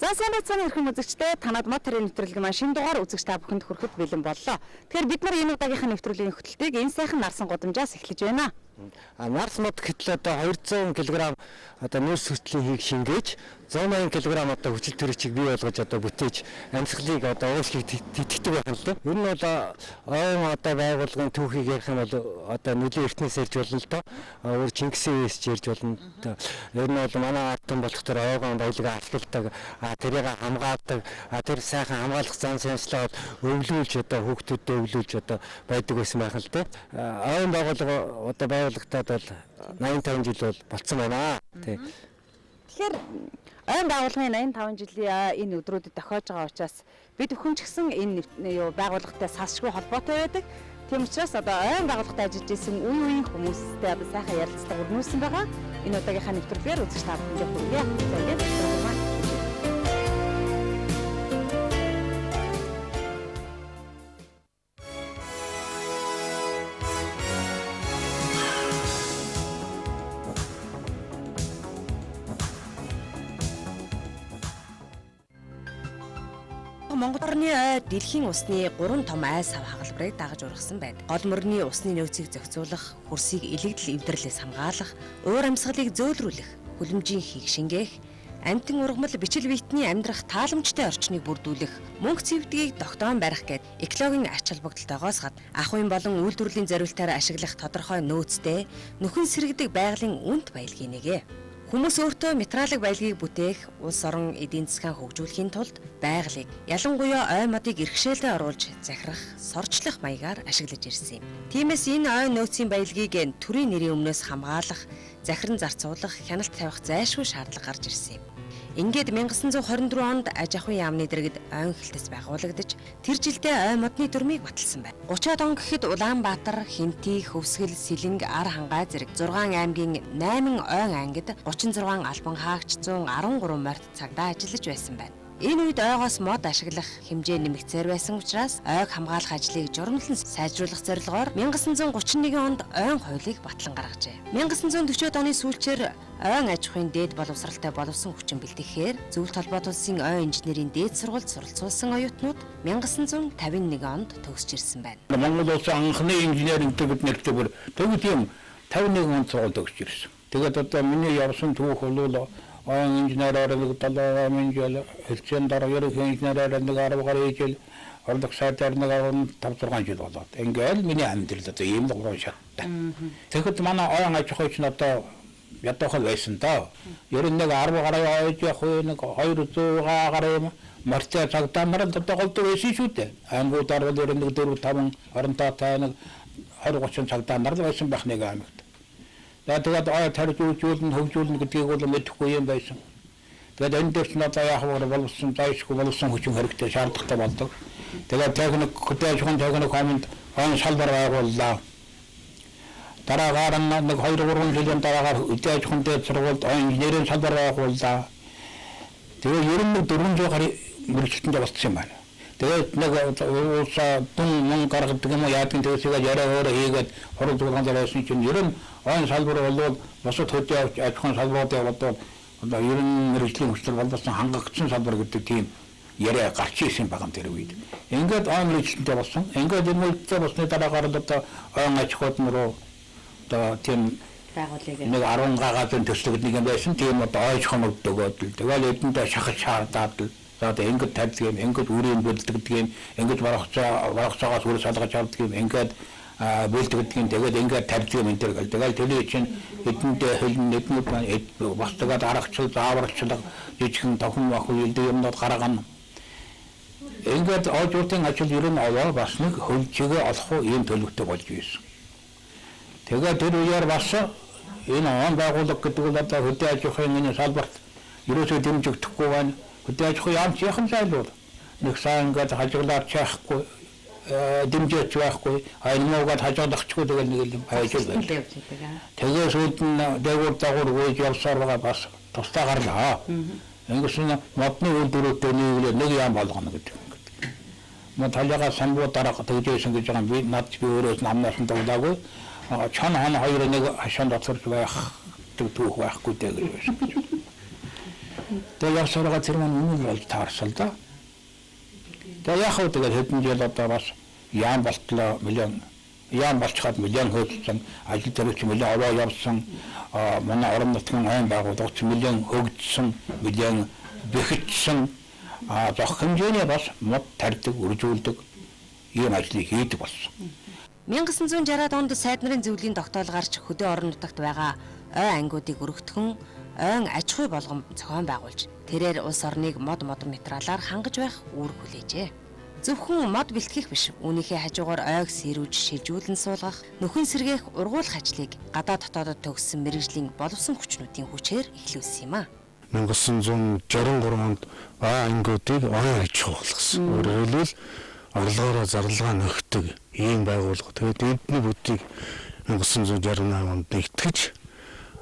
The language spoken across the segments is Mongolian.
За сайн байцгаана эрхэм үзэгчдээ танад мод тэрийн нэвтрүүлгийн маань шинэ дугаар үзэгч та бүхэнд хүрэхэд бэлэн боллоо. Тэгэхээр бид нар энэ удаагийнхаа нэвтрүүлгийн хөтөлбөрийг энэ сайхан нарсан гудамжаас эхлэж байна. Нарс мод гэтэл одоо 200 кг одоо нөөц хүртлийн хийг шингээж 180 кг одоо хүчил төрөчийг бий болгож одоо бүтээж амьсгалыг одоо уушгийг тэтгэдэг байх нь л. Ер нь бол ойн одоо байгууллагын түүхийг ярих юм бол одоо нөлөө эртнээс ярьж болно л доо. Өөр Чингисийн үеэс ярьж болно. Ер нь бол манай ардтан болохоор ойгон баялагаа ашигладаг, тэрийг хамгаалдаг, тэр сайхан хамгаалах зан санслаа өвлүүлж одоо хүүхдүүдэд өвлүүлж одоо байдаг байсан байх л дээ. Ойн байгууллага одоо байгууллагатад бол 85 жил бол болцсон байна. Тэгэхээр ойн байгууллагын 85 жилийн энэ өдрүүдэд тохиож байгаа учраас бид бүхэн ч гэсэн энэ байгууллагатай салшгүй холбоотой байдаг. Тийм учраас одоо ойн байгууллагатай ажиллаж исэн үеийн хүмүүстэй одоо сайхан ярилцлага өрнүүлсэн байгаа. Энэ удаагийнхаа нэвтрүүлгээр үзэж та бүхэндээ хүргье. За ингээд Монгол орны ой дэлхийн усны 3 том ай сав хагалбарыг дагаж ургасан байдаг. Гол мөрний усны нөөцийг зохицуулах, хөрсийг илэгдэл эвдэрлээс хамгаалах, уур амьсгалыг зөөлрүүлэх, хүлэмжийн хийг шингээх, амтан ургамал бичил биетний амьдрах тааламжтай орчныг бүрдүүлэх, мөнгө цэвдгийг тогтоон барих гэд экологийн ач холбогдолтойгоос гад ахуйн болон үйлдвэрлэлийн зориултаар ашиглах тодорхой нөөцтэй нөхөн сэргэдэг байгалийн үнэт баялагын нэгэ. Хүмүүс өөртөө материалын баялагийг бүтээх, улс орон эдийн засгаа хөгжүүлэхийн тулд байгалыг ялангуяа ой модыг иргэшээлдээ оруулж захирах, сорчлох маягаар ашиглаж ирсэн юм. Тиймээс энэ ой нөөцийн баялагийг төрийн нэрийн өмнөөс хамгаалах, захиран зарцуулах, хяналт тавих зайлшгүй шаардлага гарч ирсэн юм. Ингээд 1924 онд аж ахуйн яамны дэргэд ойн хэлтэц байгуулагдаж тэр жилдээ ой модны дүрмийг баталсан байна. 30-од он гэхэд Улаанбаатар, Хинти, Хөвсгөл, Сэлэнг, Ар хангай зэрэг 6 аймгийн 8 ойн ангид 36 албан хаагч 113 морьт цагдаа ажиллаж байсан байна. Энэ үед ойгоос мод ашиглах хэмжээ нэмэгцээр байсан учраас ойг хамгаалах ажлыг журамлан сайжруулах зорилгоор 1931 онд ойн хуулийг батлан гаргажээ. 1940-од оны сүүлчээр ойн аж ахуйн дээд боловсралтай боловсон хүчин бэлтгэхээр Зөвлөлт холбоот улсын ойн инженерийн дээд сургуульд суралцуулсан оюутнууд 1951 онд төгсж ирсэн байна. Монгол улсын анхны инженерийн төвд нэртэй төгс тийм 51 онд сургууль төгсж ирсэн. Тэгээд одоо миний явсан түүх бол ойн инженерээр нэг 7 жил, хэлцэн дараа ерөнхий инженерээр нэг 10 гаруй жил, орлог сайдаар нэг 5-6 жил болоод. Ингээл миний амьдрал одоо ийм л гурван шаттай. Тэгэхэд манай ойн аж ахуйч нь одоо ядахал байсан даа. Ер нь нэг 10 гаруй ойж явах нэг 200 гаруй морьтой цагдаа нарт одоо голдуу байсан шүү дээ. Аймагуудаар бол ер нь нэг 4-5 оронтой нэг 20-30 цагдаа нар л байсан байх нэг аймагт. Тэгээд ой тарж үйлчлэн хөгжүүлнэ гэдгийг бол мэдэхгүй юм байсан. Тэгээд энэ дэвч надад яах вэ болсон зайшгүй болсон хүчин хэрэгтэй шаардлагатай болдог. Тэгээд техник хөтөлбөрийн техник команд он шалбар байгууллаа. Дараагаар нэг 2-3 жилийн дараагаар үдээж хүнтэй сургуульд инженерийн шалбар байгууллаа. Тэгээд ер нь 400 гаруй мөрөгчтөнд болчихсон байна. Тэгээд нэг улсаа дүн гаргадаг юм яадгийн төвсөөгөө яриа өөрөө хийгээд хорон зургаан дээр байсан чинь ер нь ойн салбар бол босод хөдөө аж ахуйн салбаруудын одоо ер нь мэрэгжлийн хүчтэй боловсон хангагдсан салбар гэдэг тийм яриа гарч ирсэн байгаа тэр үед. Ингээд ойн мэрэгчлэнтэй болсон. Ингээд энэ үйлдэл болсны дараагаар одоо ойн аж ахуйн руу одоо тийм байгууллагыг нэг 10 гагаатын төслөг нэг юм байсан. Тийм одоо ойж хоногд өгөөд л тэгэл эдэндээ шахаж шаардаад л одоо ингээд тавьдаг юм, ингээд үрийн бэлддэг юм, ингээд барахцаагаас үр салгаж авдаг юм, ингээд бэлддэг юм, тэгээд ингээд тавьдаг юм энэ төр гэл. Тэгэл төлөө чинь эдэндээ хөлн нэднүүд маань бостойгоо аргачлал, зааварчлал, жижигхэн тохин ахгүй илдэг юмнууд гаргана. Ингээд оожуртын ажил ер нь аваа бас нэг хөлжигээ олох юм төлөвтэй болж байсан. Тэгээд тэр үеэр бас энэ он байгууллага гэдэг бол одоо хөдөө аж ахуйн энэ салбарт ерөөсөө дэмжигдэхгүй байна. Хөдөө аж ахуйн яамч яхан зайлуул. Нэг сайн ингээд хажиглаад чаахгүй, дэмжиж байхгүй, аймагад хажигдахчгүй тэгэл нэг юм хайж байна. Тэгээд сүүлд нь дээгүүр дагуур үеж явсаар байгаа бас тусдаа гарлаа. Ингэсэн модны үйлдвэрүүдтэй нэг яам болгоно гэдэг. Мод талигаа самбуу дараа тэгжсэн гэж байгаа би над би өөрөөс намнаас нь дуулаагүй. Чон хон хоёр нэг хашаанд оцорч байх түүх байхгүй дээ гэж байсан. Тэгээ явсараа тэр маань үнэн болж таарсан л да. Тэгээ яг хөө тэгээд хэдэн жил одоо бас яам болтлоо миллион яам болчиход миллион хөөцсөн ажил төрөч миллион аваа явсан манай орон нутгийн айн байгууллагч миллион хөгжсөн миллион бэхжсэн зах хэмжээний бас мод тарьдаг үржүүлдэг ийм ажлыг хийдэг болсон. 1960-аад онд сайд нарын зөвлөлийн тогтоол гарч хөдөө орон нутагт байгаа ой ангиудыг өргөтгөн ойн аж ахуй болгон зохион байгуулж тэрээр улс орныг мод материалаар хангаж байх үүрэг хүлээжээ. Зөвхөн мод бэлтгэх биш, үүнийхээ хажуугаар ойг сэрүүж шилжүүлэн суулгах, нөхөн сэргээх ургуулах ажлыг гадаад дотоодод төгссөн мэргэжлийн боловсон хүчнүүдийн хүчээр эхлүүлсэн юм а. 1963 онд ой ангиудыг ойн аж ахуй болгосон. Өөрөөр хэлбэл орлогоороо зарлага нөхдөг ийм байгууллага. Тэгээд эдний бүдийг 1968 онд нэгтгэж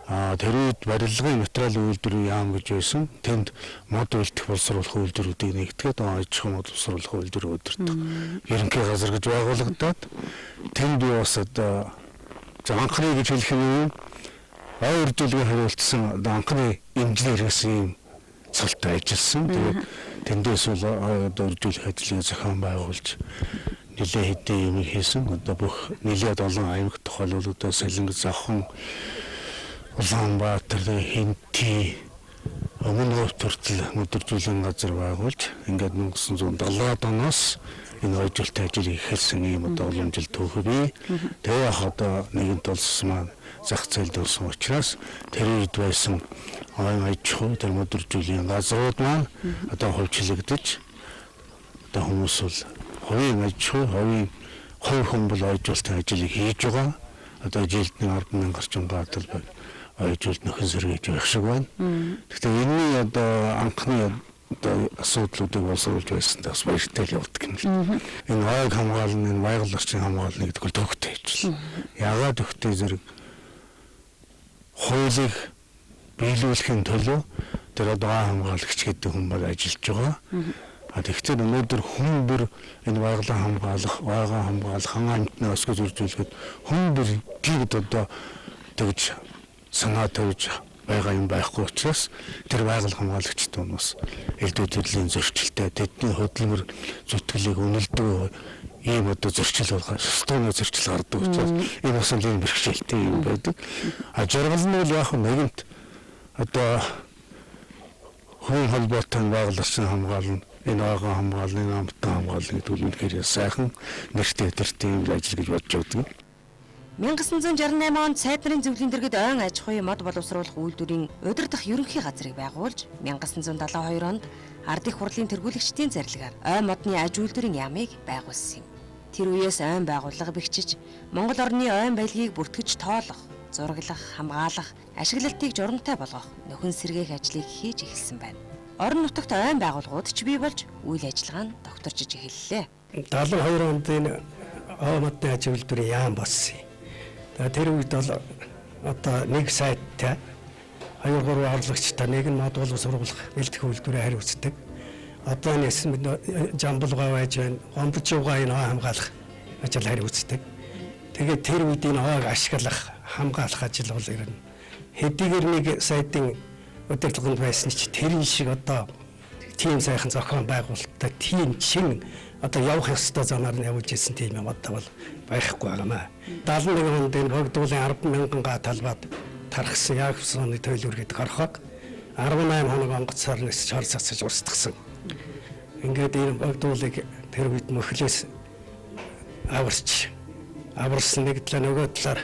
тэр үед барилгын материалын үйлдвэрийн яам гэж байсан. Тэнд мод үлдэх боловсруулах үйлдвэрүүдийг нэгтгээд аж ахуй мод боловсруулах үйлдвэр өдөртөг. Ерөнхий газар гэж байгуулагдаад тэнд би бас одоо анхны гэж хэлэх юм ой үржүүлгийн хариултсан анхны инженер гэсэн юм цолтой ажилласан. Тэгээд тэндээс бол одоо үржүүлэх ажлыг зохион байгуулж нэлээд хэдийн юм хийсэн. Одоо бүх нэлээд олон аймаг тухайлбал Солонгос, Завхан, Улаанбаатар, Хинти, Өмнөд хүртэл өдөржүүлэн газар байгуулж ингээд 1970-аад оноос энэ ойжуулалтын ажлыг эхэлсэн юм одоо олон жил түүхээ. Тэгээ яг одоо нэгэнт улс маань зах зээлд орсон учраас тэр үед байсан ойн аж ахуй тэр өдөржүүлийн газрууд маань одоо хувьчлагдаж одоо хүмүүс бол хувийн аж ахуй, хувийн хувь хүмүүс ойжуулалтын ажлыг хийж байгаа. Одоо жилд 10,000 гаруй баатал ойжуулт нөхөн сэргийж байх шиг байна. Гэхдээ энэний одоо анхны одоо асуудлуудыг боловсруулж байсан бас баяртай явдаг юм л. Энэ ойг хамгаална, энэ байгаль орчин хамгаална гэдэг бол төвхтэй хийчихсэн. Ягаад төвхтэй зэрэг хуулийг биелүүлэхийн төлөө тэр одоо хамгаалагч гэдэг хүн бол ажиллаж байгаа. Тэгэхээр өнөөдөр хүн бүр энэ байгалийн хамгаалах, ойгоо хамгаалах, хан амтны өсгөж үржүүлэхэд хүн бүр гид одоо тэгж санаа тавьж байгаа юм байхгүй учраас тэр байгаль хамгаалагчд хүмүүс элдв төрлийн зөрчилтэй тэдний хөдөлмөр зүтгэлийг үнэлдэг ийм одоо зөрчил байгаа. Стууны зөрчил гардаг учраас энэ бас нэг бэрхшээлтэй юм байдаг. Жаргал нь бол яг нэгэнт одоо хүн холбоотой байгаль орчин хамгаална, энэ ойгоо хамгаална, энэ амттай хамгаална гэдэг нь үнэхээр сайхан нэртэй өдөртэй юм ажил гэж бодож байдаг. 1968 онд сайд нарын зөвлөлийн дэргэд ойн аж ахуй мод боловсруулах үйлдвэрийн удирдах ерөнхий газрыг байгуулж 1972 онд ард их хурлын тэргүүлэгчдийн зарилгаар ой модны аж үйлдвэрийн яамыг байгуулсан юм. Тэр үеэс ойн байгууллага бэхжиж Монгол орны ойн баялагийг бүртгэж тоолох, зураглах, хамгаалах, ашиглалтыг журамтай болгох, нөхөн сэргээх ажлыг хийж эхэлсэн байна. Орон нутагт ойн байгууллагууд ч бий болж үйл ажиллагаа нь докторчиж эхэллээ. 72 онд энэ ой модны аж үйлдвэрийн яам болсон. Тэр үед бол одоо нэг сайттай 2-3 орлогчтой нэг нь мод боловсруулах бэлтгэх үйлдвэрээ хариуцдаг. Одоо нэсэн жамбалгаа байж байна, гомбочуугаа энэ хамгаалах ажил хариуцдаг. Тэгээд тэр үед энэ ойг ашиглах, хамгаалах ажил бол ер нь хэдийгээр нэг сайтын удирдлаганд байсан ч тэр шиг одоо тийм сайхан зохион байгуулалттай тийм чин одоо явах ёстой замаар нь явуулж ирсэн тийм юм одоо бол байхгүй байгаамаа. 71 онд энэ богдуулын 10,000 талбайд тархсан яг сууны төлөвлөр гэдэг орхог 18 хоног онгоцоор нисэж хор цацаж устгасан. Ингээд энэ богдуулыг тэр үед мөхлөөс аварсан нэг талаа нөгөө талаар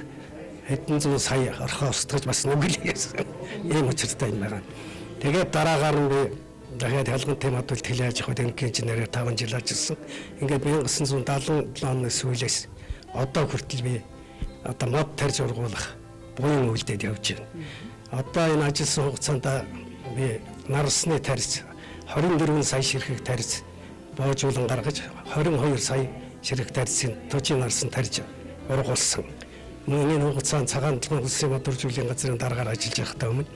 хэдэн зуун сая орхоо устгаж бас нүгэлээс ийм учиртай юм байна. Тэгээд дараагаар нь би дахиад хялгантай мод бэлтгэл аж ахуй техник инженерээр 5 жил ажилласан. Ингээд 1977 оны сүүлээс одоо хүртэл би одоо мод тарьж ургуулах буян үйлдэл явж байна. Одоо энэ ажилласан хугацаанд би нарсны тарьж 24 сая ширхэг тарьж боожуулан гаргаж 22 сая ширхэг тарьжийн тожийн нарсан тарьж ургуулсан. Мөн энэ хугацаанд цагаан толгойн улсын мод үржүүлгийн газрын дараагаар ажиллаж байхдаа өмнө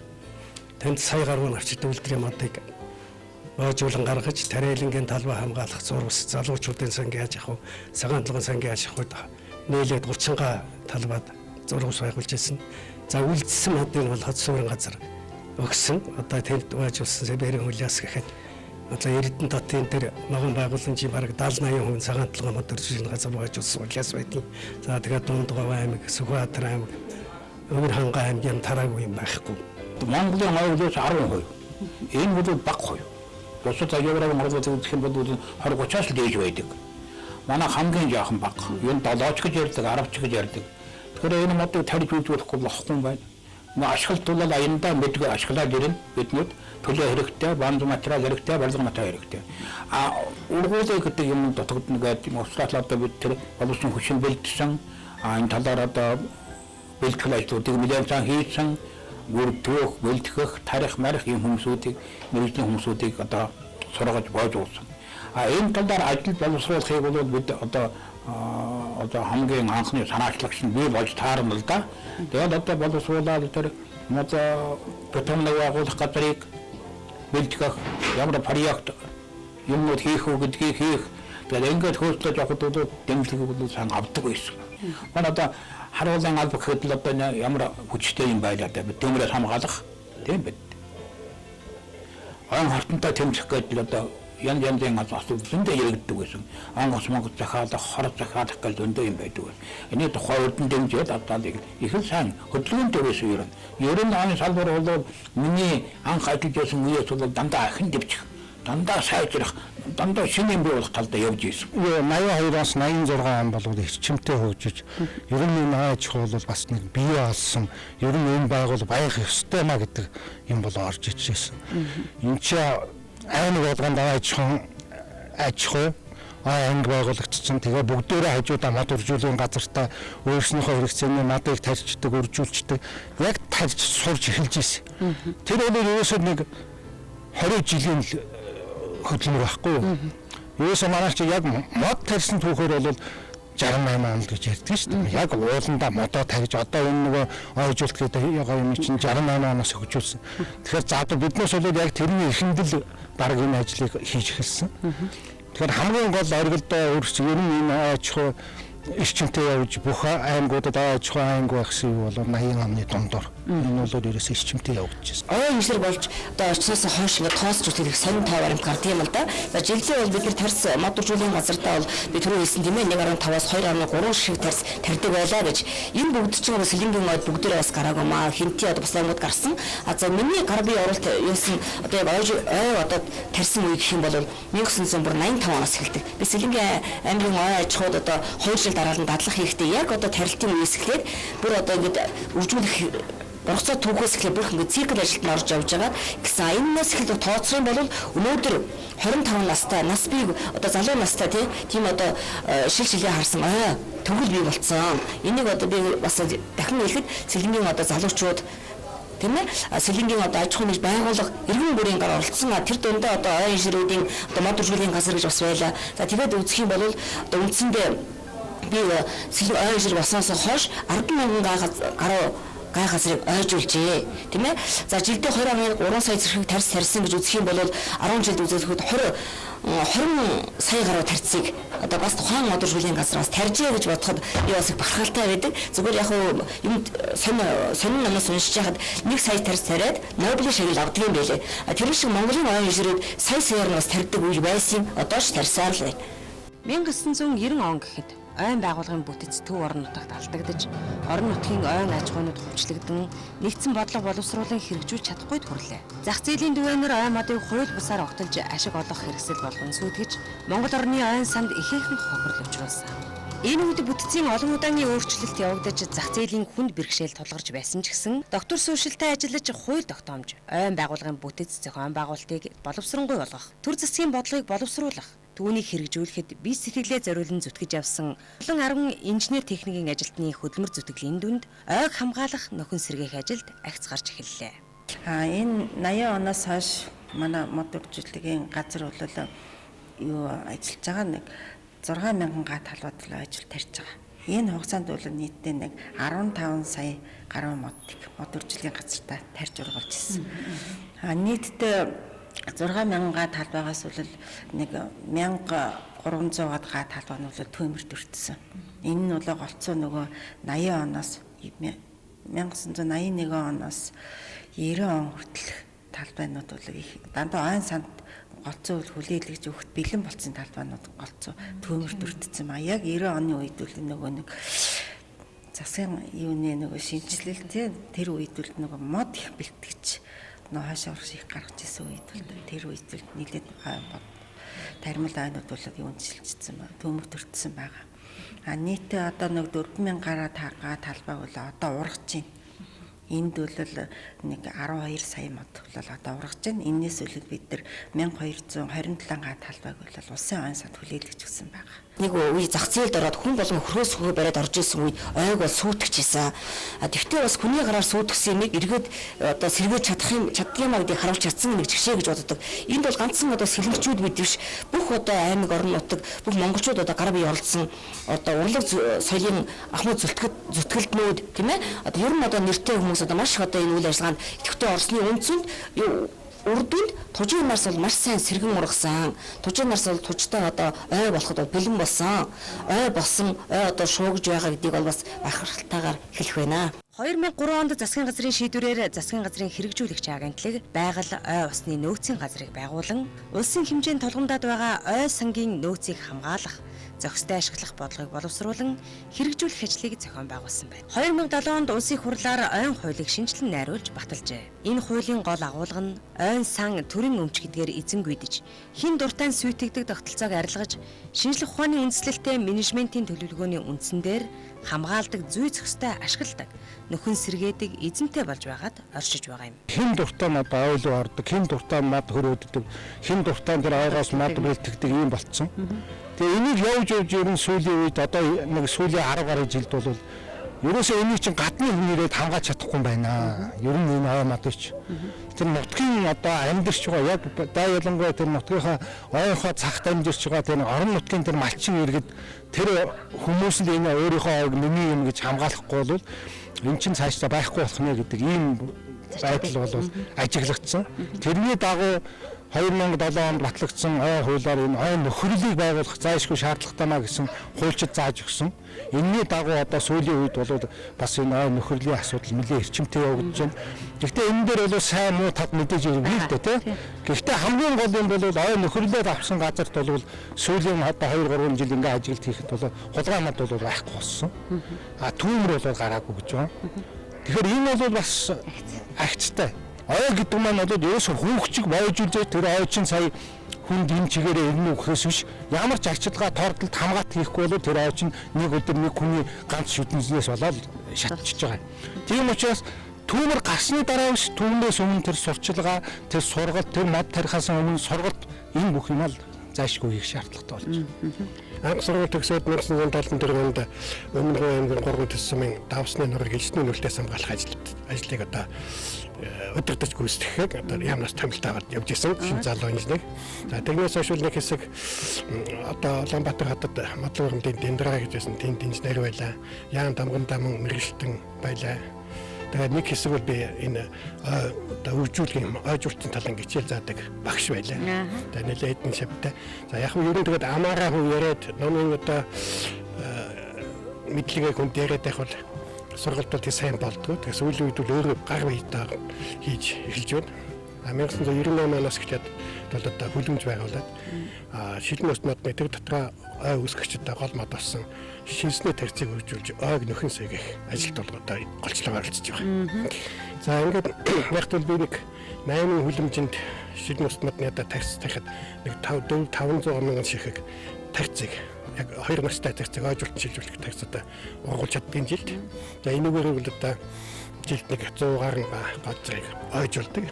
тэнд сая гаруй навчит үйлдвэрийн модыг боожуулан гаргаж тариалангийн талбай хамгаалах зурвас залуучуудын сангийн аж ахуй, цагаан толгойн сангийн аж ахуйд нээлээд 30 талбайд зурвас байгуулж ирсэн. За үлдсэн модын бол хот суурин газар өгсөн. Одоо тэнд уужуулсан Сибирийн улиас гэхэд одоо Эрдэнэ дотын тэр ногоон байгууламжийн бараг 70-80 хүн цагаан толгой модернизацийн газар уужуулсан улиас байдیں۔ За тэгээд Дундгов аймаг, Сүхбаатар аймаг, Өвөр хангай аймгийн тараагүй юм байхгүй. Монголын аюулаас 10%. Энэ бол бага хувь. Бусад аюулаар мөрөдөж үзэх юм бол 20-30-аас дээж байдаг. Манай хамгийн жаахан бага. Юу 7-ч гэж ярьдаг, 10-ч гэж ярьдаг. Тэгэхээр энэ модыг тарьж үйлдвэрлэхгүй болохгүй юм байна. Ашиглалт бол аяндаа мэдгүй ашиглаад ирнэ. Биднүүд төлөө хэрэгтэй, банд материал хэрэгтэй, барилга материал хэрэгтэй. Ургуулыг гэдэг юм дутагдана гэдэг Австрали одоо бид тэр боловсон хүчин бэлдсэн энэ талаар одоо бэлтгэл ажлуудыг нэлээд цаан хийсэн, бүрдөх, бэлтгэх, тарих, марих юм хүмүүсүүдийг, мэргэжлийн хүмүүсүүдийг одоо сургаж боожуулсан. Энэ талаар ажил боловсруулахыг бол бид одоо хамгийн анхны санаачлагч нь бий болж таарна л да. Тэгээд одоо боловсруулаад тэр бетоныг агуулах газрыг бэлтгэх, ямар проект юмнууд хийх үү гэдгийг хийх. Тэгээд ингээд хөөцлөж явахд бол дэмжлэг бол сайн авдаг байсан. Манай одоо харуулсан алба гэхэд л одоо ямар хүчтэй юм байлаа да бид төмөрөөс хамгаалах тийм бид. Хартантай тэмцэх гэдэг л одоо янзын асуудал зөндөө яригддаг байсан. Ангос Монгол захиалах, хор захиалах гэж зөндөө юм байдаг. Эний тухай урдан дэмжиж одоо их л сайн хөдөлгөөн төрөөс юу юм. Ер нь аны салбар бол миний анх ажиллаж байсан үеэс бол дандаа ахин дэвчих, дандаа сайжрах, дандаа шинэ юм бий болох талдаа явж ирсэн. 82-аас 86 он бол эрчимтэй хөгжиж, ер нь энэ аж ахуй бол бас нэг бий болсон. Ер нь энэ байгуул баях ёстой маа гэдэг юм бол орж ичсэн. Энд чи аймаг болгонд аж ахуй анги байгуулагчсан. Тэгээ бүгдээрээ хажуудаа мод үржүүлэн газартаа өөрснийхөө хэрэгцээний модыг тарьчдаг, үржүүлчдэг. Яг тарьж сурж эхэлж ирсэн. Тэр бол ерөөсөө нэг 20 жилийн хөдөлмөр байхгүй юу? Ерөөсөө манай чи яг мод тарьсан түүхээр бол 68 он гэж ярьдаг шүү дээ. Яг ууландаа модоо тарьж одоо энэ нөгөө ойжуулт гэдэг юм чинь 68 оноос хөгжүүлсэн. Тэгэхээр за одоо биднээс бол яг тэрний эхэндэл баг энэ ажлыг хийж эхэлсэн. Тэгэхээр хамгийн гол оргилдоо өөрчлөж ер нь энэ аж ахуй эрчимтэй явж бүх аймагуудад аж ахуй аймаг багсан юу бол 80 оны дундор энэ бол ерөөсөө эрчимтэй явагдаж байна. Ой инженер болж одоо орчноос хойш ингээд тоосч үзэх сонин тав баримт гардаг юм л да. За жилдээ бол бид нар тарс мод үржүүлэн газартаа бол би түрүү хэлсэн тийм ээ 1.5-аас 2.3 шиг тарс тарьдаг байлаа гэж. Энэ бүгд ч нэг сэлэнгийн мод бүгдээрээ бас гараагүй маа. Хинти одоо бас аймагуд гарсан. А за миний гар бие оролт юусэн одоо яг одоо тарьсан үе гэх юм бол 1985 оноос эхэлдэг. Би сэлэнгийн аймгийн ой аж ахуйд одоо 2 жил дараа нь дадлах хийхдээ яг одоо тарилтын үеэс эхлээд бүр одоо ингээд үржүүлэх ургацаа түүхээс эхлээд бүх ингээд цикл ажилд нь орж явж байгаа. Гэсэн энэс эхлээд тооцсон бол өнөөдөр 25 настай нас би одоо залуу настай тийм одоо шилжилгээ харсан төгөл бий болцсон. Энийг одоо би бас дахин хэлэхэд сэлэнгийн одоо залуучууд тийм ээ сэлэнгийн одоо аж ахуйн байгууллага иргэн бүрийн гар оролцсон. Тэр дундаа одоо ой инженерүүдийн одоо мод үржүүлгийн газар гэж бас байлаа. За тэгээд үзэх юм бол одоо үндсэндээ би ой инженер болсноос хойш 10,000 гаруй гай газрыг ойжуулжээ тийм ээ. За жилдээ 2.3 сая зэрэг тарьсан гэж үзэх юм бол 10 жилд үзэхэд 20 сая гаруй тарьцыг одоо бас тухайн мод үржүүлгийн газраас тарьжээ гэж бодоход би бас их бахархалтай байдаг. Зүгээр яг юм сонин намаас уншиж яхад 1 сая тарьц тариад Нобелийн шагнал авдаг юм байлээ. Тэр шиг Монголын ой инженерүүд сая-саяар нас тарьдаг үе байсан. Одоо ч тарьсаар л байна. 1990 он гэхэд ойн байгууллагын бүтэц төв орон нутагт алдагдаж, орон нутгийн ойн аж ахуйнууд хөгжлөгдөн, нэгдсэн бодлого боловсруулан хэрэгжүүлж чадахгүйд хүрлээ. Зах зээлийн түвээнээр ойн модыг хууль бусаар огтолж ашиг олох хэрэгсэл болгон сүйтгэж, Монгол орны ойн санд ихээхэн хохирол учруулсан. Энэ үед бүтцийн олон удаагийн өөрчлөлт явагдаж зах зээлийн хүнд бэрхшээл тулгарч байсан ч гэсэн доктор сууршилтай ажиллаж хууль тогтоомж, ойн байгууллагын бүтэц зохион байгуулалтыг боловсронгуй болгох, төр засгийн бодлогыг боловсруулах, түүнийг хэрэгжүүлэхэд бие сэтгэлээ зориулан зүтгэж явсан олон арван инженер техникийн ажилтны хөдөлмөр зүтгэлийн дүнд ойг хамгаалах нөхөн сэргээх ажилд агц гарч эхэллээ. Энэ 80 оноос хойш манай мод үржүүлгийн газар бол юу ажиллаж байгаа нэг 6,000 га талбайд ажил тарьж байгаа. Энэ хугацаанд бол нийтдээ нэг 15 сая гаруй мод үржүүлгийн газартаа тарьж ургуулж ирсэн. Нийтдээ 6,000 га талбайгаас бол нэг 1,300 га талбай нь бол төмөрд өртсөн. Энэ нь голцоо нөгөө 80 оноос 1981 оноос 90 он хүртэлх талбайнууд бол их дандаа ойн санд голцоо хүлээлгэж өгөхд бэлэн болсон талбайнууд голцоо төмөр дүрдсэн ба яг 90 оны үед бол нөгөө нэг засгийн юуны нөгөө шинжилэл тэр үед бол нөгөө мод их бэлтгэж нөгөө хаашаа урах их гаргаж ирсэн үед бол тэр үед бол нийлээд таримал айнууд бол юунчилжсэн ба төмөр дүрдсэн байгаа. А нийтээ одоо нэг 4000 гаруй талбай бол одоо ургаж байна. Энд бол нэг 12 сая мод бол одоо ургаж байна. Энээс үлээд бид нар 1227 га талбайг бол улсын ойн санд хүлээлгэж өгсөн байгаа. Нэг үе зах зээлд ороод хүн болон хөрөөс хөө бариад орж исэн үед ойг бол сүйтгэжсэн. Тэгвэл бас хүний гараар сүйтгэсэн нэг эргээд одоо сэргээж чаддаг юм аа гэдгийг харуулж чадсан нэг жишээ гэж боддог. Энд бол ганцхан одоо сэлэнчүүд бид биш бүх одоо аймаг орон нутаг бүх монголчууд одоо гар бие оролцсон одоо урлаг соёлын ахмад зүтгэлтнүүд тийм ээ. Одоо ер нь одоо нэртэй хүмүүс одоо маш их одоо энэ үйл ажиллагаанд идэвхтэй орсны үндсэнд урдунд тужийн нарс бол маш сайн сэргэн ургасан. Тужийн нарс бол тужтай одоо ой болоход бэлэн болсон. Ой болсон, ой одоо шуугж байгаа гэдгийг бол бас бахархалтайгаар хэлэх байна. 2003 онд засгийн газрын шийдвэрээр засгийн газрын хэрэгжүүлэгч агентлаг байгаль ой усны нөөцийн газрыг байгуулан улсын хэмжээнд толгомдоод байгаа ой сангийн нөөцийг хамгаалах, зохистой ашиглах бодлогыг боловсруулан хэрэгжүүлэх ажлыг зохион байгуулсан байна. 2007 онд улсын хурлаар ойн хуулийг шинжилэн найруулж баталжээ. Энэ хуулийн гол агуулга нь ойн сан төрийн өмч гэдгээр эзэнгүйдэж, хин дуртай сүйтгэдэг тогтолцоог арилгаж, шинжлэх ухааны үндэслэлтэй менежментийн төлөвлөгөөний үндсэн дээр хамгаалдаг зүй зохистой ашигладаг, нөхөн сэргээдэг эзэнтэй болж байгаад оршиж байгаа юм. Хин дуртай мод ойлоо ордог, хин дуртай мод хөрөөддөг, хин дуртай дээр ойгоос мод бэлтгэдэг юм болцсон. Тэгээ энийг явж ер нь сүүлийн үед одоо нэг сүүлийн 10 гаруй жилд бол ерөөсөө энийг чинь гадны хүн ирээд хамгаалж чадахгүй юм байна. Ер нь энэ ой модч. Тэр нутгийн одоо амьдэрч байгаа яг дайвалангуй тэр нутгийнхаа ойнхоо цагт амьдэрч байгаа тэр орон нутгийн тэр малчин иргэд тэр хүмүүс нь энэ өөрийнхөө ойг миний юм гэж хамгаалахгүй бол эн чинь цаашдаа байхгүй болох нэ гэдэг ийм байдал бол ажиглагдсан. Тэрний дагуу 2007 онд батлагдсан ой хуулиар энэ ой нөхөрлөлийг байгуулах зайлшгүй шаардлагатай маа гэсэн хуульчид зааж өгсөн. Энэний дагуу одоо сүүлийн үед бол бас энэ ой нөхөрлийн асуудал нэлээд эрчимтэй явагдаж байна. Гэхдээ энэ дээр бол сайн муу тав мэдээж ирнэ л дээ тийм. Гэхдээ хамгийн гол юм бол ой нөхөрлөлөд авсан газарт бол сүүлийн одоо 2-3 жил ингээ ажилт хийхэд бол хулгай мод бол байхгүй болсон. А түүмэр бол гараагүй гэж байна. Тэгэхээр энэ бол бас агцтай. Ой гэдэг маань бол ерөөсөө хүүхчиг боож үзээ тэр ой чинь сая хүн дэм чигээрээ ирнэ үхэхээс биш ямар ч арчилгаа тордолд хамгаалт хийхгүй бол тэр ой чинь нэг өдөр нэг хүний ганц шүтэнснээс болоод шатчихж байгаа. Тийм учраас түүмэр гарсны дараа биш түүнээс өмнө тэр сурчилгаа, тэр сургалт, тэр мод тарихаас өмнө сургалт энэ бүх юм л заашгүй хийх шаардлагатай болж байна. Анх сургууль төгсөөд 1974 онд Өмнөгийн аймгийн 3 төсвийн давсны нураг элсний нүлтээс хамгаалах ажлыг одоо өдөртөж гүйцэтгэхэд одоо ямнаас томилтойгоор явж исэн шинэ залуу инженер. За тэгнээс хойш нэг хэсэг одоо Улаанбаатар хотод модлын дендраа гэж байсан тэнд инженер байлаа. Яан дамгандаа мөн мэрэгчлэн байлаа. Тэгээд нэг хэсэг бол би энэ одоо үржүүлгийн ойжуулалтын талын хичээл заадаг багш байлаа. Тэгээд нэлээд эдэн шавтай. За яг нь ерөн тэгээд амаараа хөө яриад номын одоо мэдлэгээ хүнд яриад байх бол сургалтууд их сайн болдгоо. Тэгээд сүүлийн үед бол өөрөө гар биетаа хийж эхэлж байна. 1998 оноос эхлээд бол одоо бүлэмж байгуулад шилэн ус модны тэр дотроо ой үсгэгчтэй гол мод болсон шинжлэх тарцыг хөгжүүлж ойг нөхөн сэгэх ажилд бол одоо голчлогоор оролцож байгаа. За ингээд яг л би нэг 8 хүлэмжинд шилэн ус модны одоо тарц тахад нэг 500 мянган ширхэг тарцыг яг 2 настай тарцыг ойжуулт шилжүүлэх тарц одоо ургуулж чаддгийн жилд. За энэгээр бол одоо жилд нэг 100 гаруй газрыг ойжуулдаг.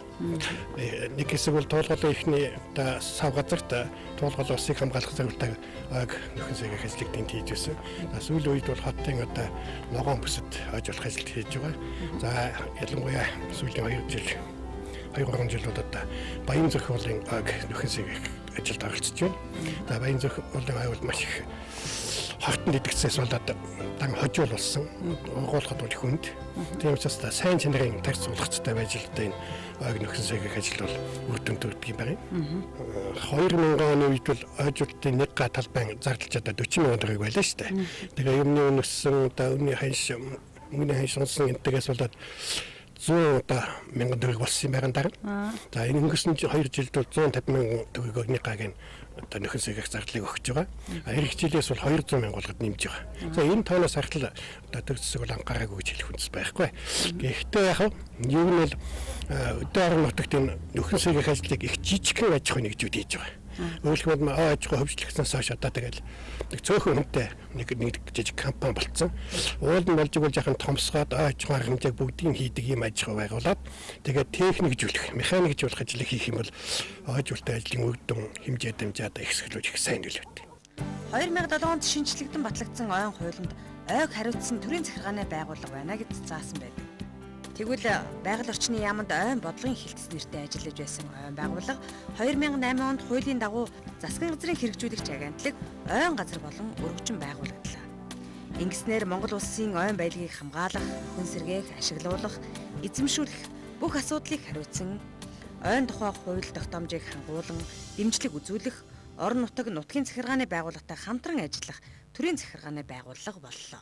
Нэг хэсэг бол туулгалын ихний одоо сав газарт туулгал усыг хамгаалах зорилготой ойг нөхөн сэгийг ажлыг тэнд хийж байсан. Сүүлийн үед бол хотын одоо ногоон бүсэд ойжуулах ажил хийж байгаа. За ялангуяа сүүлийн 2 жил 2-3 жил бол одоо Баян зүрх уулын ойг нөхөн сэгийг ажилд оролцож байна. За Баян зүрх уулын ой бол маш их хортон идэгцээс болоод дан хожуул болсон. Ургуулахад бол их хүнд. Тийм учраас сайн чанарын тарц суулгацтай байж л да энэ ойг нөхөн сэгийг ажил бол үр дүн төрдөг юм байна. 2000 оны үед бол ойжуулалтын нэг га талбай зардалж одоо 40 мянган төгрөг байлаа шүү дээ. Тэгээ өмнө өнөссөн одоо өмнө ханш унсан энтгээс болоод 100 одоо мянган төгрөг болсон юм байгаа даа. За энэ өнгөрсөн 2 жилд бол 150 мянган төгрөг огныгааг нь одоо нөхөн сэргийх зардлыг өгч байгаа. Эх жилээс бол 200 мянга болгоод нэмж байгаа. За энэ тооноос харахад одоо төр зэсэг бол анхаараагүй гэж хэлэх үндэс байхгүй. Гэхдээ яг юу нь бол өдөө орон нутагт энэ нөхөн сэргийх ажлыг их жижигхэн аж ахуйн нэгжүүд хийж байгаа. Өөрөлдөө аж ахуй хөгжлөгснөөс хойш одоо тэгэл нэг цөөхөн хүнтэй нэг жижиг компани болцсон. Уулд нь болж игэл жахан томсгоод аж ахуй хэмжээг бүгдийг хийдэг юм аж ахуй байгуулад тэгээд техникжүүлэх, механикжүүлэх ажлыг хийх юм бол аж ахуйтай ажлын үр дүн хэмжээ дамжаад ихсгэлж их сайн нөлөөтэй. 2007 онд шинжлэгдэн батлагдсан ойн хуулинд ойг хариуцсан төрийн захиргааны байгууллага байна гэж заасан байдаг. Тэгвэл байгаль орчны яамд ойн бодлогын хилцс нэртэй ажиллаж байсан ойн байгууллага 2008 онд хуулийн дагуу засгийн газрын хэрэгжүүлэгч агентлаг ойн газар болон өргөжин байгуулагдлаа. Ингэснээр Монгол улсын ойн байдлыг хамгаалах, хүн сэргээх, ашиглуулах, эзэмшүүлэх бүх асуудлыг хариуцсан ойн тухай хууль тогтоомжийг хангуулан дэмжлэг үзүүлэх, орон нутаг нутгийн захиргааны байгууллагатай хамтран ажиллах төрийн захиргааны байгууллага боллоо.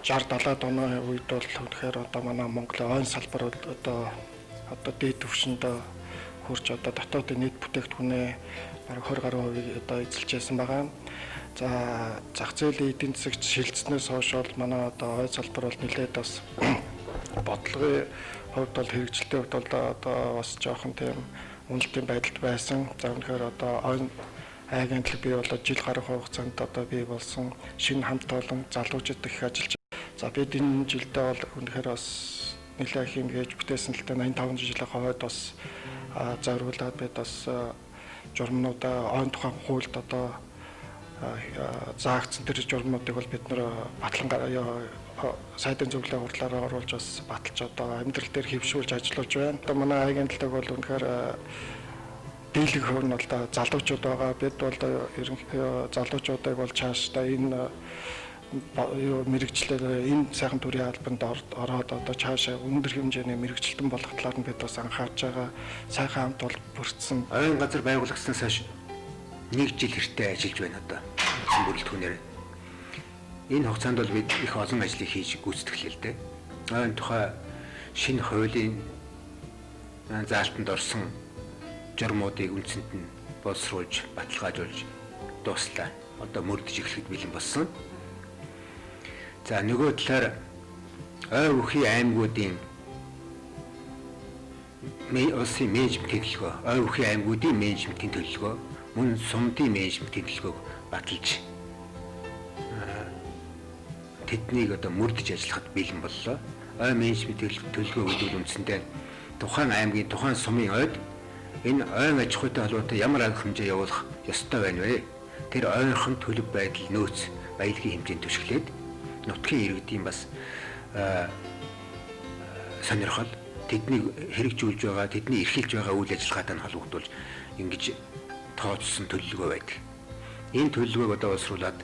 60-70 оны үед бол тэгэхээр одоо манай Монголын ойн салбар одоо дээд түвшинд хурж одоо дотоодын нийт бүтээгдэхүүнээ бараг 20% одоо эзэлж байсан байгаа. За зах зээлийн эдийн засагт шилжснээс хойш бол манай одоо ойн салбар бол нэлээд бас бодлогын хувьд бол хэрэгжилтийн хувьд бол одоо бас жоохон тийм үнэлтийн байдалд байсан. За үнэхээр одоо ойн агентлаг бий болоод жил гаруй хугацаанд одоо бий болсон шинэ хамт олон залуучууд их ажиллаж. За бид энэ жилдээ бол үнэхээр бас нэлээд их ингэж бүтээсэн л дээ 85 жилийн хойд бас зориулаад бид бас журмнуудаа ойн тухайн хуульд одоо заагдсан тэр журмнуудыг бол бид нэр батлан сайдын зөвлөлийн хурлаараа оруулж бас баталж одоо амьдрал дээр хэвшүүлж ажиллаж байна. Одоо манай агентлаг бол үнэхээр дийлэнх хувь нь бол залуучууд байгаа. Бид бол ерөнхийдөө залуучуудыг бол цаашдаа энэ мэрэгчлэр энэ сайхан төрийн албанд ороод одоо цаашаа өндөр хэмжээний мэрэгчлэлтэн болох талаар нь бид бас анхаарч байгаа. Сайхан хамт бол бүрдсэн. Ойн газар байгуулагдсанаас хойш 1 жил хэртэ ажиллаж байна одоо. Бүрэлдэхүүнээр. Энэ хугацаанд бол бид их олон ажлыг хийж гүйцэтгэлээ л дээ. Ойн тухай шинэ хуулийн заалтанд орсон журмуудыг үндсэнд нь боловсруулж, баталгаажуулж дуслаа. Одоо мөрдөж эхлэхэд бэлэн болсон. За нөгөө талаар ой бүхий аймагуудын улсын менежментийн төлөвлөгөө, ой бүхий аймагуудын менежментийн төлөвлөгөө, мөн сумдын менежментийн төлөвлөгөөг баталж тэднийг одоо мөрдөж ажиллахад бэлэн боллоо. Ой менежментийн төлөвлөгөө гэдэг үндсэндээ тухайн аймгийн, тухайн сумын ойд энэ ойн аж ахуйтай холбоотой ямар арга хэмжээ явуулах ёстой байна вэ? Тэр ойрхон төлөв байдал нөөц баялагын хэмжээнд түшиглээд нутгийн иргэдийн бас сонирхол тэднийг хэрэгжүүлж байгаа, тэдний эрхэлж байгаа үйл ажиллагаатай нь холбогдуулж ингэж тооцсон төлөвлөгөө байдаг. Энэ төлөвлөгөөг одоо боловсруулад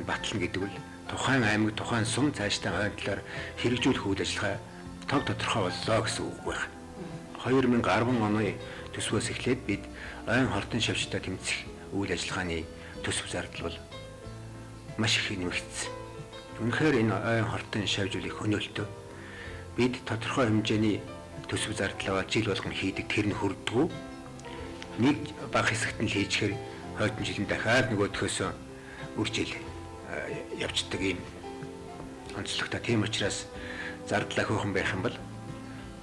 батлна гэдэг нь тухайн аймаг, тухайн сум цаашдаа ойн талаар хэрэгжүүлэх үйл ажиллагаа тав тодорхой боллоо гэсэн үг байна. 2010 оны төсвөөс эхлээд бид ойн хортон шавьчтай тэмцэх үйл ажиллагааны төсөв зардал бол маш их нэмэгдсэн. Үнэхээр энэ ойн хортон шавьжуулах хөнөөлтөө бид тодорхой хэмжээний төсөв зардлаа жил болгон хийдэг тэр нь хүрдэггүй. Нэг бага хэсэгт нь хийчихээр хойдон жилийн дахиад нөгөөдхөөс үржил явцдаг юм онцлогтой. Тийм учраас зардлаа хөөхөн байх юм бол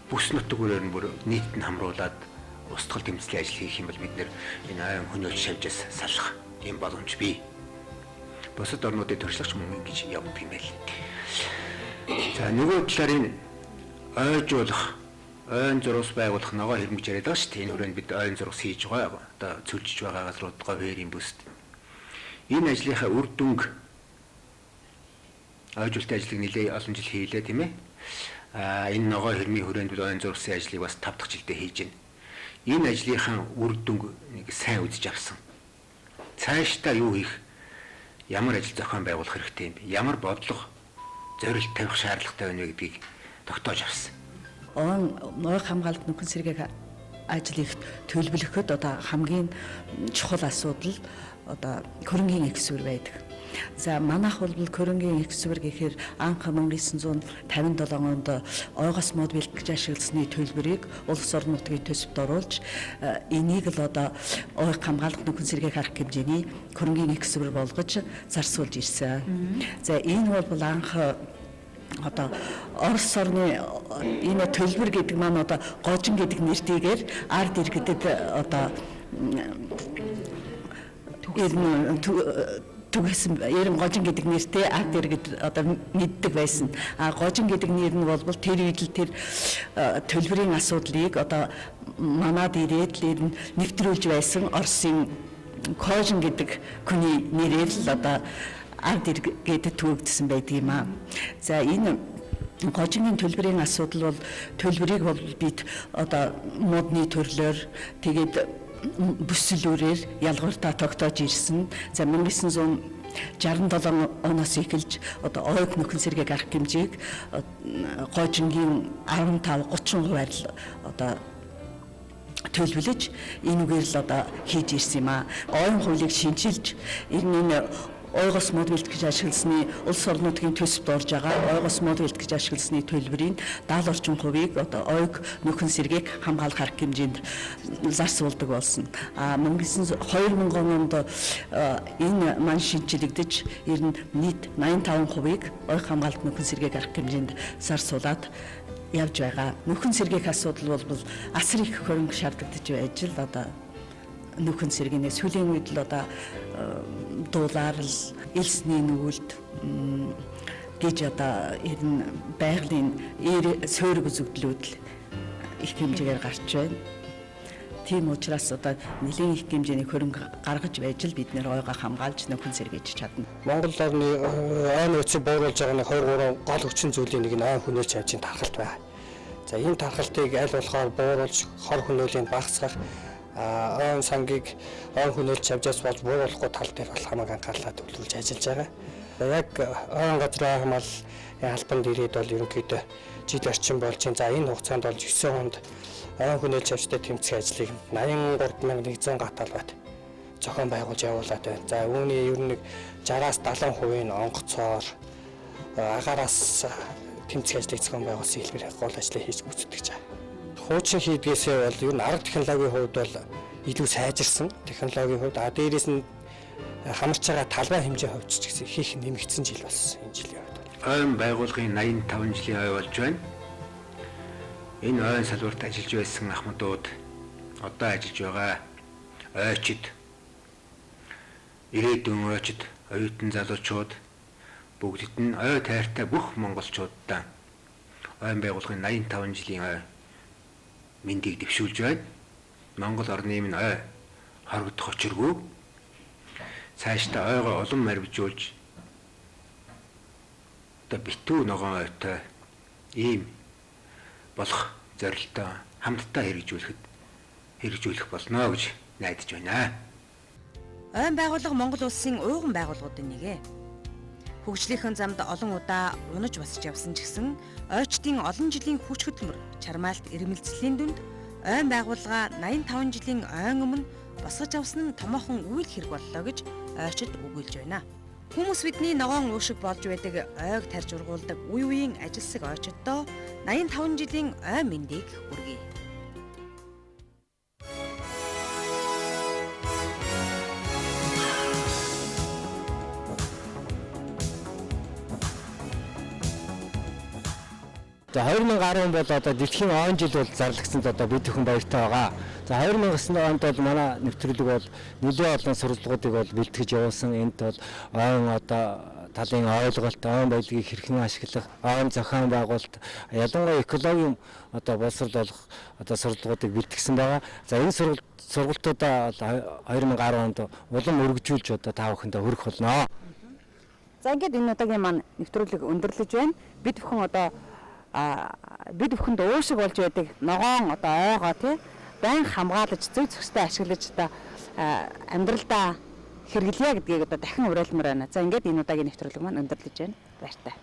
бүс нутаг бүрээр нь бүр нийтэд нь хамруулад устгал тэмцлийн ажил хийх юм бол бид нэр энэ ойн хөнөөлт шавьжаас салах юм боломж бий. Бусад орнуудын туршлагч мөн ингэж явдаг юм байл. За нөгөө талаар энэ ойжуулах, ойн зурус байгуулах ногоо хэрмэж яриад байгаа шүү дээ. Энэ хүрээнд бид ойн зурус хийж байгаа. Одоо цөлжиж байгаа газруудгаа хоёрын бүст. Энэ ажлынхаа үр дүнг ойжуулалтын ажлыг нэлээд олон жил хийлээ тийм ээ. Энэ ногоо хэрмийн хүрээнд бид ойн зурусын ажлыг бас 5 дахь жилдээ хийж байна. Энэ ажлынхаа үр дүнг нэг сайн үзэж авсан. Цаашдаа юу хийх, ямар ажил зохион байгуулах хэрэгтэй юм бэ? Ямар бодлого, зорилт тавих шаардлагатай байна вэ гэдгийг тогтоож авсан. Ойн хамгаалалт нөхөн сэргээх ажлыг төлөвлөхөд одоо хамгийн чухал асуудал одоо хөрөнгийн эксүр байдаг. За манайх бол Көрөнгийн их сүвэр гэхээр анх 1957 онд ойгоос мод бэлтгэж ашигласны төлбөрийг улс орон нутгийн төсөвт оруулж энийг л одоо ойг хамгаалах нөхөн сэргийг харах хэмжээний Көрөнгийн их сүвэр болгож зарцуулж ирсэн. За энэ бол анх одоо Орос орны энэ төлбөр гэдэг маань одоо гожин гэдэг нэртэйгээр ард иргэдэд одоо түгэсэн гожин гэдэг нэртэй ард иргэд одоо мэддэг байсан. Гожин гэдэг нэр нь бол тэр үед л тэр төлбөрийн асуудлыг одоо манад ирээд л нэвтрүүлж байсан Оросын Кожин гэдэг хүний нэрээр л одоо ард иргэдэд түгэгдсэн байдаг юм аа. За энэ гожингийн төлбөрийн асуудал бол төлбөрийг бол бид одоо модны төрлөөр тэгээд бүсэлүүрээр ялгууртаа тогтоож ирсэн. За 1967 оноос эхэлж одоо ойг нөхөн сэргийг арах хэмжээг гожингийн 15-30% л одоо төлөвлөж энэгээр л одоо хийж ирсэн юм аа. Ойн хуулийг шинчилж энэ ойгоос мод бэлтгэж ашигласны улс орон нутгийн төсөвт орж байгаа ойгоос мод бэлтгэж ашигласны төлбөрийн 70 орчим хувийг одоо ойг нөхөн сэргийг хамгаалах арга хэмжээнд зарцуулдаг болсон. 2000 онд энэ маань шинчилэгдэж ер нь нийт 85%-ийг ойг хамгаалалт нөхөн сэргийг арга хэмжээнд зарцуулаад явж байгаа. Нөхөн сэргийн асуудал бол асар их хөрөнгө шаардлагадж байж л одоо нөхөн сэргийнээ сүүлийн үед л одоо дуулаар л элсний нүгэлд гэж одоо энэ байгалийн суурь үзэгдлүүд л их хэмжээгээр гарч байна. Тийм учраас одоо нэлийн их хэмжээний хөрөнгө гаргаж байж л бид нэр ойгоо хамгаалж нөхөн сэргийж чадна. Монгол орны айн үцийг бууруулж байгаа нэг 2-3 гол хүчин зүйлийн нэг нь айн хүнээлж хавжийн тархалт байна. За энэ тархалтыг аль болохоор бууруулж хор хөнөөлийг багасгах айн сангийг айн хүнээлж хавжаас болж бууруулахгүй тал дээр бол хамаг анхаарлаа төвлөрүүлж ажиллаж байгаа. Яг айн газрын хамгаал албанд ирээд бол ерөнхийдөө жил орчим болж байна. За энэ хугацаанд бол 9 хонд айн хүнээлж хавжтай тэмцэх ажлыг 83100 гатал бат зохион байгуулж явуулаад байна. За үүний ер нь 60-аас 70% нь онгоцоор агаараас тэмцэх ажлыг зохион байгуулсан хэлбэр гол ажлыг хийж гүйцэтгэж байгаа. Хуучин хийдгээсээ бол ер нь арга технологийн хувьд бол илүү сайжирсан технологийн хувьд дээрээс нь хамарч байгаа талбай хэмжээ хувьд ч гэсэн хийх нэмэгдсэн жил болсон энэ жилийн хувьд. Ойн байгууллагын 85 жилийн ой болж байна. Энэ ойн салбарт ажиллаж байсан ахмадууд одоо ажиллаж байгаа ойчид ирээдүйн ойчид оюутан залуучууд бүгдд нь ой тайртай бүх монголчуудаа ойн байгууллагын 85 жилийн ой мэндийг дэвшүүлж байна. Монгол орны минь ой хорогдох учиргүй. Цаашдаа ойгоо улам марвжуулж одоо битүү ногоон ойтой ийм болох зорилттой хамтдаа хэрэгжүүлэх болно гэж найдаж байна. Ойн байгууллага Монгол улсын ууган байгууллагуудын нэг ээ. Хөгжлийнхэн замд олон удаа унаж босч явсан ч гэсэн ойчдын олон жилийн хүч хөдөлмөр, чармаалт ирмэлцлийн дүнд ойн байгууллага 85 жилийн ойн өмнө босгож авсан нь томоохон үйл хэрэг боллоо гэж ойчид өгүүлж байна. Хүмүүс бидний ногоон уушиг болж байдаг ойг тарж ургуулдаг үе үеийн ажилсаг ойчдоо 85 жилийн ойн мэндийг хүргэе. За 2010 бол одоо дэлхийн он жил бол зарлагдсанд одоо бид бүхэн баяртай байгаа. За 2009 онд бол манай нэвтрүүлэг бол нэлээд олон сурвалжуудыг бол бэлтгэж явуулсан. Энд бол ойн одоо талын ойлголт, ойн байдлыг хэрхэн ашиглах, ойн зохион байгуулалт, ялангуяа экологийн одоо боловсрол болох одоо сурвалжуудыг бэлтгэсэн байгаа. За энэ сургалтуудаа 2010 онд улам өргөжүүлж одоо та бүхэндээ хүргэх болно. За ингээд энэ удаагийн маань нэвтрүүлэг өндөрлөж байна. Бид бүхэн одоо бид бүхэнд уушиг болж байдаг ногоон одоо ойгоо тий байн хамгаалж зөв зөвхөстэй ашиглаж одоо амьдралдаа хэрэглэе гэдгийг одоо дахин уриалмаар байна. За ингээд энэ удаагийн нэвтрүүлэг маань өндөрлөж байна. Баяртай.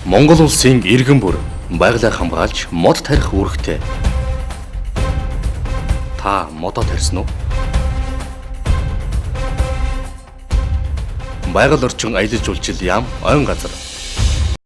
Монгол улсын иргэн бүр байгалыг хамгаалж мод тарих үүрэгтэй. Та модоо тарьсан уу? Байгаль орчин аялал жуулчил яам ойн газар